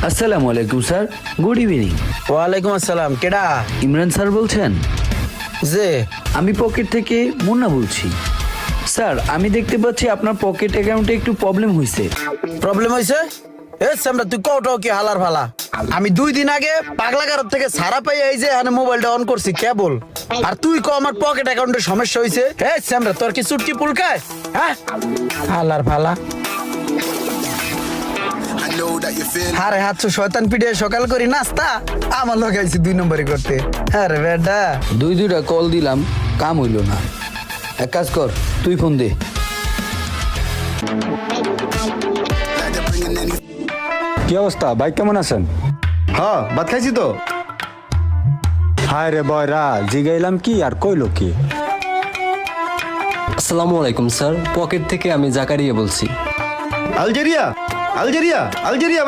আসসালামু আলাইকুম sir, good evening. ওয়ালাইকুম আসসালাম। কেডা? ইমরান স্যার বলছেন? যে আমি পকেট থেকে মুন্না বলছি। স্যার, আমি দেখতে পাচ্ছি আপনার পকেট অ্যাকাউন্টে একটু প্রবলেম হয়েছে। প্রবলেম হয়েছে? এ সামরা তুই কওটাও কি হালার ফালা? আমি 2 দিন আগে পাগলা গারদ থেকে সারা পাই এই যে এখানে মোবাইলটা অন করছি কেবল, আর তুই কো আমার পকেট অ্যাকাউন্টে সমস্যা হয়েছে। এ সামরা তোর কি চুটকি পুলকায়? হ্যাঁ, হালার ফালা। আরে হাত শয়তান পিঠে সকাল করি নাস্তা আমার লাগাইছি 2 নম্বরই করতে। আরে বেটা, দুইটা কল দিলাম, কাম হইল না। এক কাজ কর, তুই ফোন দে। কি অবস্থা ভাই, কেমন আছেন? হ্যাঁ, ভাত খাইছি তো। হায় রে বয়রা, জিগাইলাম কি আর কইলো কি? আসসালামু আলাইকুম স্যার, পকেট থেকে আমি জাকারিয়া বলছি। Algeria Algeria Algeria